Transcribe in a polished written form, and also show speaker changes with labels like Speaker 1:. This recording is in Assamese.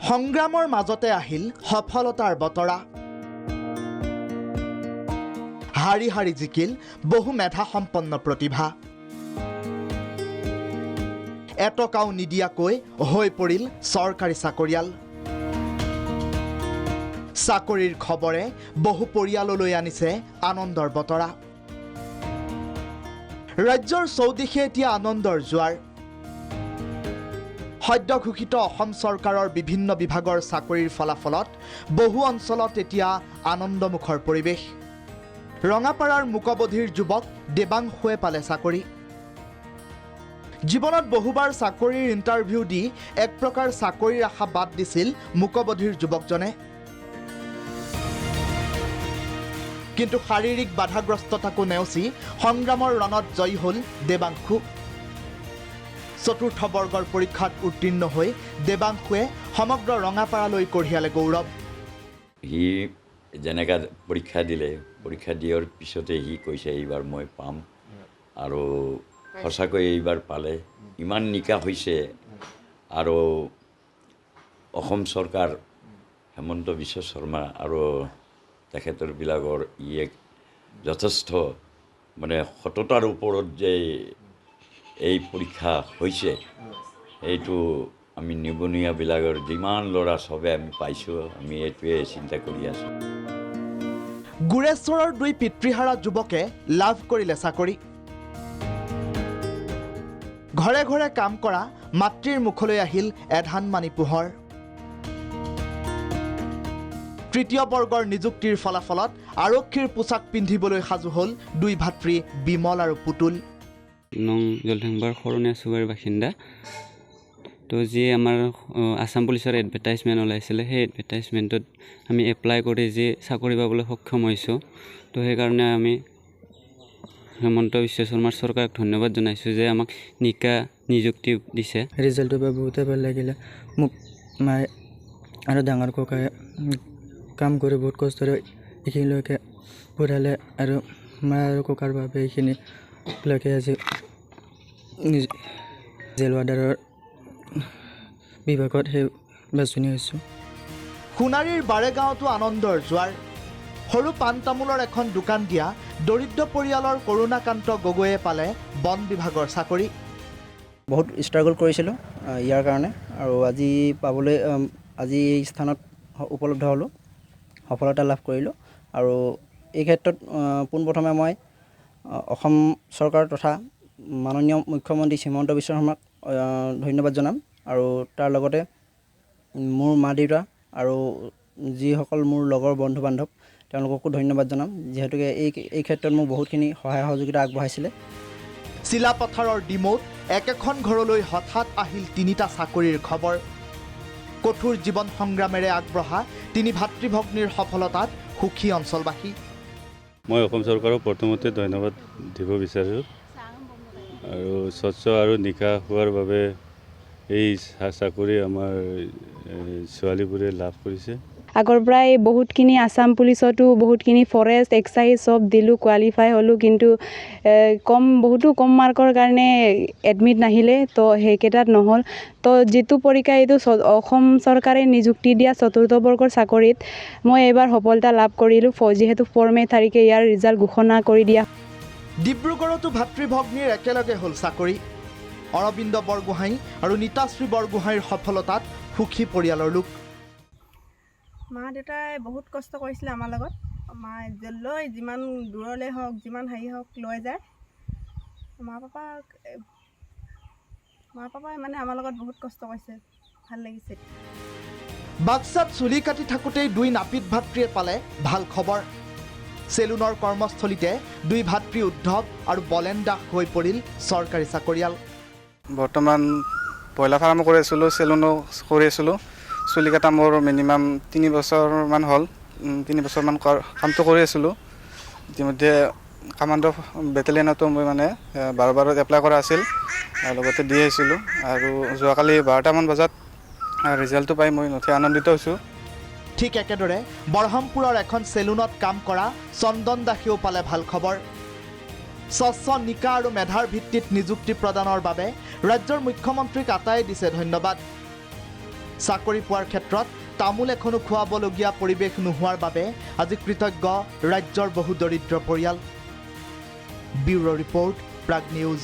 Speaker 1: সংগ্ৰামৰ মাজতে আহিল সফলতাৰ বতৰা। হাৰি হাৰি জিকিল বহু মেধাসম্পন্ন প্ৰতিভা। এটকাও নিদিয়াকৈ হৈ পৰিল চৰকাৰী চাকৰিয়াল। চাকৰিৰ খবৰে বহু পৰিয়াললৈ আনিছে আনন্দৰ বতৰা। ৰাজ্যৰ চৌদিশে এতিয়া আনন্দৰ জোৱাৰ। সদ্য ঘোষিত অসম চৰকাৰৰ বিভিন্ন বিভাগৰ চাকৰিৰ ফলাফলত বহু অঞ্চলত এতিয়া আনন্দমুখৰ পৰিৱেশ। ৰঙাপাৰাৰ মুকবধিৰ যুৱক দেবাংশুৱে পালে চাকৰি। জীৱনত বহুবাৰ চাকৰিৰ ইণ্টাৰভিউ দি এক প্ৰকাৰ চাকৰিৰ আশা বাদ দিছিল মুকবধিৰ যুৱকজনে। কিন্তু শাৰীৰিক বাধাগ্ৰস্ততাকো নেওচি সংগ্ৰামৰ ৰণত জয়ী হ'ল দেবাংশু। চতুৰ্থ বৰ্গৰ পৰীক্ষাত উত্তীৰ্ণ হৈ দেবাংশুৱে সমগ্ৰ ৰঙাপাৰালৈ কঢ়িয়ালে গৌৰৱ।
Speaker 2: সি যেনেকৈ পৰীক্ষা দিলে, পৰীক্ষা দিয়াৰ পিছতে সি কৈছে এইবাৰ মই পাম, আৰু সঁচাকৈ এইবাৰ পালে। ইমান নিকা হৈছে, আৰু অসম চৰকাৰ হেমন্ত বিশ্ব শৰ্মা আৰু তেখেতৰ বিলাকৰ এক যথেষ্ট মানে সততাৰ ওপৰত যে এই পৰীক্ষা হৈছে, এইটো আমি নিবনুৱাবিলাকৰ যিমান ল'ৰা চবে আমি পাইছোঁ, আমি এইটোৱে চিন্তা কৰি আছোঁ।
Speaker 1: গুৰেশ্বৰৰ দুই পিতৃহাৰা যুৱকে লাভ কৰিলে চাকৰি। ঘৰে ঘৰে কাম কৰা মাতৃৰ মুখলৈ আহিল এধানমানি পোহৰ। তৃতীয় বৰ্গৰ নিযুক্তিৰ ফলাফলত আৰক্ষীৰ পোছাক পিন্ধিবলৈ সাজু হ'ল দুই ভাতৃ বিমল আৰু পুতুল।
Speaker 3: নং জলঢাংবাৰ সৰণীয়া চুবাৰ বাসিন্দা। তো যি আমাৰ আসাম পুলিচৰ এডভাৰটাইজমেণ্ট ওলাইছিলে, সেই এডভাৰটাইজমেণ্টত আমি এপ্লাই কৰি যি চাকৰি পাবলৈ সক্ষম হৈছোঁ। তো সেইকাৰণে আমি হেমন্ত বিশ্ব শৰ্মাৰ চৰকাৰক ধন্যবাদ জনাইছোঁ যে আমাক নিকা নিযুক্তি দিছে।
Speaker 4: ৰিজাল্টটো পাই বহুতে ভাল লাগিলে। মোক মায়ে আৰু ডাঙৰ ককাই কাম কৰি বহুত কষ্টৰে এইখিনিলৈকে পঢ়ালে, আৰু মা আৰু ককাৰ বাবে এইখিনিলৈকে আজি জেল ৱাৰ্ডাৰৰ বিভাগত সেই বাছনি হৈছোঁ।
Speaker 1: সোণাৰীৰ বাৰেগাঁৱতো আনন্দৰ জোৱাৰ। সৰু পাণ তামোলৰ এখন দোকান দিয়া দৰিদ্ৰ পৰিয়ালৰ কৰুণাকান্ত গগৈয়ে পালে বন বিভাগৰ চাকৰি।
Speaker 5: বহুত ষ্ট্ৰাগল কৰিছিলোঁ ইয়াৰ কাৰণে, আৰু আজি পাবলৈ আজি এই স্থানত উপলব্ধ হ'লোঁ, সফলতা লাভ কৰিলোঁ। আৰু এই ক্ষেত্ৰত পোনপ্ৰথমে মই অসম চৰকাৰ তথা মাননীয় মুখ্যমন্ত্ৰী হিমন্ত বিশ্ব শৰ্মাক ধন্যবাদ জনাম, আৰু তাৰ লগতে মোৰ মা দেউতা আৰু যিসকল মোৰ লগৰ বন্ধু বান্ধৱ তেওঁলোককো ধন্যবাদ জনাম, যিহেতুকে এই ক্ষেত্ৰত মোক বহুতখিনি সহায় সহযোগিতা আগবঢ়াইছিলে।
Speaker 1: চিলাপথাৰৰ ডিমৌত একেখন ঘৰলৈ হঠাৎ আহিল তিনিটা চাকৰিৰ খবৰ। কঠোৰ জীৱন সংগ্ৰামেৰে আগবঢ়া তিনি ভাতৃ ভগ্নীৰ সফলতাত সুখী অঞ্চলবাসী।
Speaker 6: মই অসম চৰকাৰক প্ৰথমতে ধন্যবাদ দিব বিচাৰোঁ, আৰু স্বচ্ছ আৰু নিকা হোৱাৰ বাবে এই চাকৰি আমাৰ ছোৱালীবোৰে লাভ কৰিছে।
Speaker 7: আগৰ পৰাই বহুতখিনি আসাম পুলিচতো বহুতখিনি ফৰেষ্ট এক্সাইজ চব দিলোঁ, কোৱালিফাই হ'লোঁ, কিন্তু বহুতো কম মাৰ্কৰ কাৰণে এডমিট নাহিলে, তো সেইকেইটাত নহ'ল। তো যিটো পৰীক্ষা এইটো অসম চৰকাৰে নিযুক্তি দিয়া চতুৰ্থ বৰ্গৰ চাকৰিত মই এইবাৰ সফলতা লাভ কৰিলোঁ, যিহেতু 4 মে' তাৰিখে ইয়াৰ ৰিজাল্ট ঘোষণা কৰি দিয়া।
Speaker 1: ডিব্ৰুগড়তো ভাতৃ ভগ্নীৰ একেলগে হ'ল চাকৰি। অৰবিন্দ বৰগোহাঁই আৰু নীতাশ্ৰী বৰগোহাঁইৰ সফলতাত সুখী পৰিয়ালৰ লোক।
Speaker 8: মা দেউতাই বহুত কষ্ট কৰিছিলে আমাৰ লগত। মায়ে জেললৈ যিমান দূৰলৈ হওক, যিমান হেৰি হওক লৈ যায়। মা পাপাই মানে আমাৰ লগত বহুত কষ্ট কৰিছে, ভাল লাগিছে।
Speaker 1: বাক্সাত চুলি কাটি থাকোঁতেই দুই নাপিত ভাতৃয়ে পালে ভাল খবৰ। চেলুনৰ কৰ্মস্থলীতে দুই ভাতৃ উদ্ধৱ আৰু বলেন দাস হৈ পৰিল চৰকাৰী চাকৰিয়াল।
Speaker 9: বৰ্তমান ব্ৰইলাৰ ফাৰ্মো কৰি আছিলোঁ, চেলুনো কৰি আছিলোঁ। চুলি কটা মোৰ মিনিমাম 3 বছৰমান হ'ল, 3 বছৰমান কামটো কৰি আছিলোঁ। ইতিমধ্যে কামাণ্ডো বেটেলিয়নতো মই মানে 12 এপ্লাই কৰা আছিল, আৰু লগতে দি আহিছিলোঁ। আৰু যোৱাকালি 12টামান বজাত ৰিজাল্টটো পাই মই নথি আনন্দিত হৈছোঁ।
Speaker 1: ঠিক একেদৰে বৰহামপুৰৰ এখন চেলুনত কাম কৰা চন্দন দাসেও পালে ভাল খবৰ। স্বচ্ছ নিকা আৰু মেধাৰ ভিত্তিত নিযুক্তি প্ৰদানৰ বাবে ৰাজ্যৰ মুখ্যমন্ত্ৰীক আটায়ে দিছে ধন্যবাদ। চাকৰি পোৱাৰ ক্ষেত্ৰত তামোল এখনো খুৱাবলগীয়া পৰিৱেশ নোহোৱাৰ বাবে আজি কৃতজ্ঞ ৰাজ্যৰ বহু দৰিদ্ৰ পৰিয়াল। Bureau' report, Prag news.